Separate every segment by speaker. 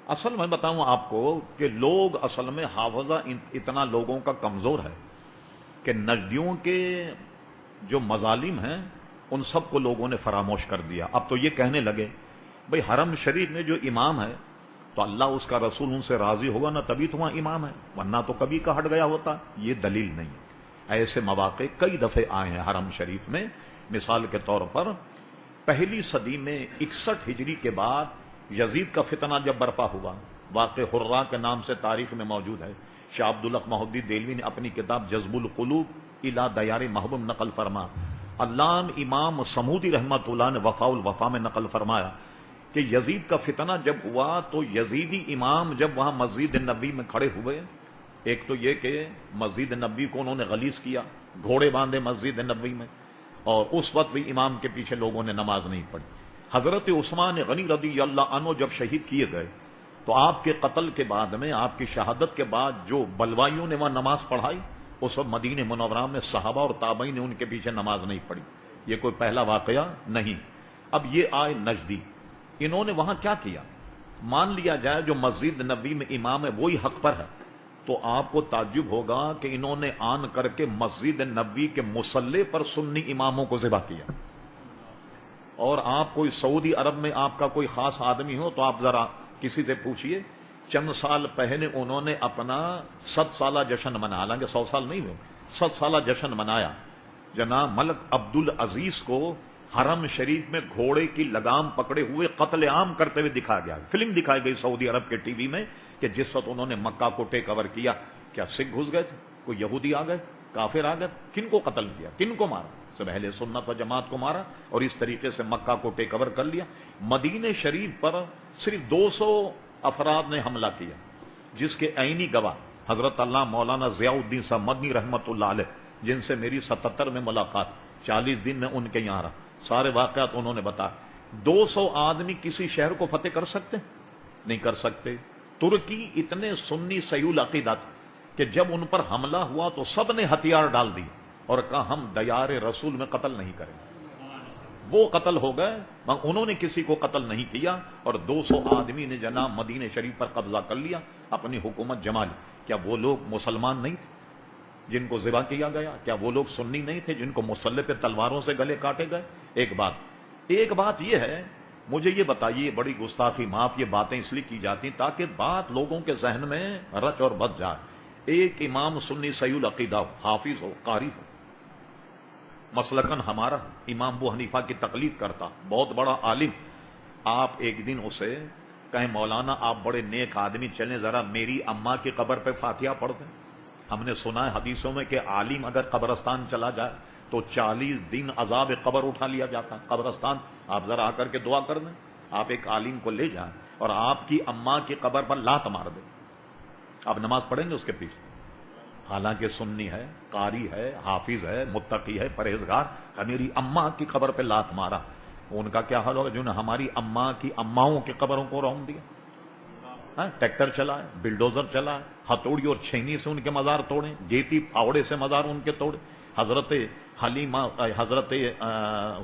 Speaker 1: اصل میں بتاؤں آپ کو کہ لوگ اصل میں حافظہ اتنا لوگوں کا کمزور ہے کہ نجدیوں کے جو مظالم ہیں ان سب کو لوگوں نے فراموش کر دیا. اب تو یہ کہنے لگے بھئی حرم شریف میں جو امام ہے تو اللہ اس کا رسول ان سے راضی ہوگا نا تبھی تو وہاں امام ہے، ورنہ تو کبھی کا ہٹ گیا ہوتا. یہ دلیل نہیں ہے. ایسے مواقع کئی دفعے آئے ہیں حرم شریف میں. مثال کے طور پر پہلی صدی میں 61 ہجری کے بعد یزید کا فتنہ جب برپا ہوا، واقع حرہ کے نام سے تاریخ میں موجود ہے. شاہ عبدالحق محدث دہلوی نے اپنی کتاب جذب القلوب الی دیار محبوب نقل فرما. علام امام سمودی رحمۃ اللہ نے وفاء الوفا میں نقل فرمایا کہ یزید کا فتنہ جب ہوا تو یزیدی امام جب وہاں مسجد نبی میں کھڑے ہوئے، ایک تو یہ کہ مسجد نبی کو انہوں نے غلیظ کیا، گھوڑے باندھے مسجد نبی میں، اور اس وقت بھی امام کے پیچھے لوگوں نے نماز نہیں پڑھی. حضرت عثمان غنی رضی اللہ عنہ جب شہید کیے گئے تو آپ کے قتل کے بعد میں، آپ کی شہادت کے بعد جو بلوائیوں نے وہاں نماز پڑھائی، اس وقت مدینہ منورہ میں صحابہ اور تابعین نے ان کے پیچھے نماز نہیں پڑھی. یہ کوئی پہلا واقعہ نہیں. اب یہ آئے نجدی، انہوں نے وہاں کیا کیا؟ مان لیا جائے جو مسجد نبی میں امام ہے وہی حق پر ہے، تو آپ کو تعجب ہوگا کہ انہوں نے آن کر کے مسجد نبی کے مصلی پر سنی اماموں کو ذبح کیا. اور آپ کوئی سعودی عرب میں آپ کا کوئی خاص آدمی ہو تو آپ ذرا کسی سے پوچھئے، چند سال پہلے انہوں نے اپنا 100 سالہ جشن منایا، حالانکہ 100 سال نہیں ہوئے، 100 سالہ جشن منایا. جناب ملک عبد العزیز کو حرم شریف میں گھوڑے کی لگام پکڑے ہوئے قتل عام کرتے ہوئے دکھا گیا. فلم دکھائی گئی سعودی عرب کے ٹی وی میں کہ جس وقت انہوں نے مکہ کو ٹیک اوور کیا، کیا سکھ گھس گئے تھے؟ کوئی یہودی آ گئے، کافر آ گئے؟ کن کو قتل کیا، کن کو مارا؟ سب اہل سنت و جماعت کو مارا اور اس طریقے سے مکہ کو ٹیک اوور کر لیا. مدینہ شریف پر صرف 200 افراد نے حملہ کیا، جس کے عینی گواہ حضرت اللہ مولانا ضیاء الدین صاحب مدنی رحمت اللہ علیہ، جن سے میری 77 میں ملاقات، 40 دن میں ان کے یہاں رہا، سارے واقعات انہوں نے بتایا. 200 آدمی کسی شہر کو فتح کر سکتے؟ نہیں کر سکتے. ترکی اتنے سنی سیول عقیدت کہ جب ان پر حملہ ہوا تو سب نے ہتھیار ڈال دی اور کہا ہم دیار رسول میں قتل نہیں کریں. وہ قتل ہو گئے مگر انہوں نے کسی کو قتل نہیں کیا، اور 200 آدمی نے جناب مدینہ شریف پر قبضہ کر لیا، اپنی حکومت جما لی. کیا وہ لوگ مسلمان نہیں تھے جن کو ذبح کیا گیا؟ کیا وہ لوگ سنی نہیں تھے جن کو مسلح پہ تلواروں سے گلے کاٹے گئے؟ ایک بات یہ ہے، مجھے یہ بتائیے، بڑی گستاخی معاف، یہ باتیں اس لیے کی جاتی ہیں تاکہ بات لوگوں کے ذہن میں رچ اور بس جائے. ایک امام سنی سیول عقیدہ ہو، حافظ ہو، قاری ہو، مسلکن ہمارا امام ابو حنیفہ کی تقلید کرتا، بہت بڑا عالم، آپ ایک دن اسے کہیں مولانا آپ بڑے نیک آدمی، چلیں ذرا میری اماں کی قبر پہ فاتحہ پڑھ دیں. ہم نے سنا ہے حدیثوں میں کہ عالم اگر قبرستان چلا جائے تو 40 دن عذاب قبر اٹھا لیا جاتا ہے. قبرستان آپ ذرا آ کر کے دعا کر دیں. آپ ایک عالم کو لے جائیں اور آپ کی اماں کی قبر پر لات مار دیں، آپ نماز پڑھیں گے اس کے پیچھے؟ حالانکہ سنی ہے، قاری ہے، حافظ ہے، متقی ہے، پرہیزگار، کہ میری اماں کی قبر پہ لات مارا. ان کا کیا حال ہوگا جنہوں نے ہماری اماں کی اماؤں کی قبروں کو رون دیا؟ ٹریکٹر چلائے، بلڈوزر چلائے، ہتھوڑی اور چھینی سے ان کے مزار توڑے، گیتی پھاوڑے سے مزار ان کے توڑے. حضرت حلیمہ، حضرت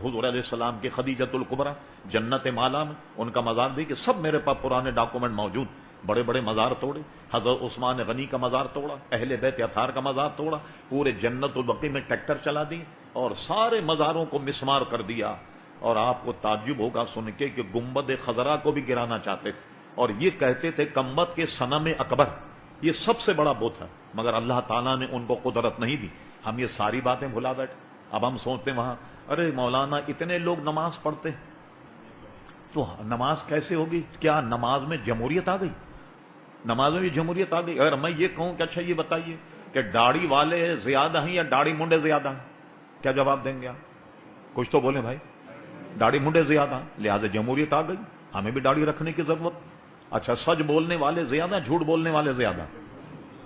Speaker 1: حضور علیہ السلام کی خدیجۃ الکبریٰ جنت مالا میں ان کا مزار دیکھیے، سب میرے پاس پرانے ڈاکومنٹ موجود. بڑے بڑے مزار توڑے، حضرت عثمان غنی کا مزار توڑا، اہل بیت اطہار کا مزار توڑا، پورے جنت البقیع میں ٹریکٹر چلا دی اور سارے مزاروں کو مسمار کر دیا. اور آپ کو تعجب ہوگا سن کے کہ گنبد خضرا کو بھی گرانا چاہتے تھے اور یہ کہتے تھے کمبت کے صنم اکبر یہ سب سے بڑا بت ہے، مگر اللہ تعالیٰ نے ان کو قدرت نہیں دی. ہم یہ ساری باتیں بھلا بیٹھے. اب ہم سوچتے ہیں وہاں ارے مولانا اتنے لوگ نماز پڑھتے تو نماز کیسے ہوگی؟ کیا نماز میں جمہوریت آ گئی؟ نماز میں بھی جمہوریت آ گئی. اگر میں یہ کہوں کہ اچھا یہ بتائیے کہ داڑھی والے زیادہ ہیں یا داڑھی منڈے زیادہ ہیں، کیا جواب دیں گے آپ؟ کچھ تو بولیں بھائی. داڑھی منڈے زیادہ ہیں لہٰذا جمہوریت آ گئی، ہمیں بھی داڑھی رکھنے کی ضرورت. اچھا سچ بولنے والے زیادہ، جھوٹ بولنے والے زیادہ،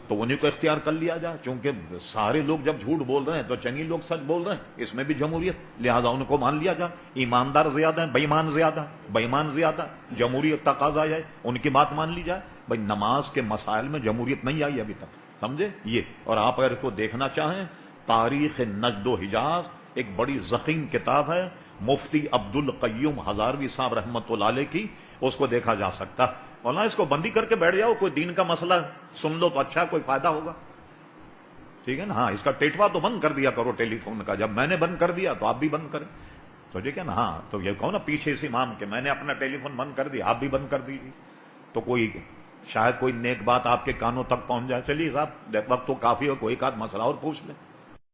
Speaker 1: تو انہیں کو اختیار کر لیا جائے. چونکہ سارے لوگ جب جھوٹ بول رہے ہیں تو چند لوگ سچ بول رہے ہیں، اس میں بھی جمہوریت، لہذا ان کو مان لیا جائے. ایماندار زیادہ ہیں، بےمان زیادہ، بےمان زیادہ، جمہوریت تقاضا ہے ان کی بات مان لی جائے. بھائی نماز کے مسائل میں جمہوریت نہیں آئی ابھی تک، سمجھے یہ. اور آپ اگر کو دیکھنا چاہیں تاریخ نجد و حجاز ایک بڑی ضخیم کتاب ہے مفتی عبد القیوم ہزاروی صاحب رحمت اللہ علیہ کی، اس کو دیکھا جا سکتا. مولانا اس کو بندی کر کے بیٹھ جاؤ, کوئی دین کا مسئلہ سن لو تو اچھا, کوئی فائدہ ہوگا. ٹھیک ہے نا, ہاں اس کا ٹیٹوا تو بند کر دیا کرو ٹیلی فون کا, جب میں نے بند کر دیا تو آپ بھی بند کریں. تو ٹھیک ہے نا, ہاں تو یہ کہو نا پیچھے اس امام کے میں نے اپنا ٹیلی فون بند کر دیا, آپ بھی بند کر دیجیے, تو کوئی شاید کوئی نیک بات آپ کے کانوں تک پہنچ جائے. چلیے صاحب وقت تو کافی ہو, کوئی ایک آدھ مسئلہ اور پوچھ لیں.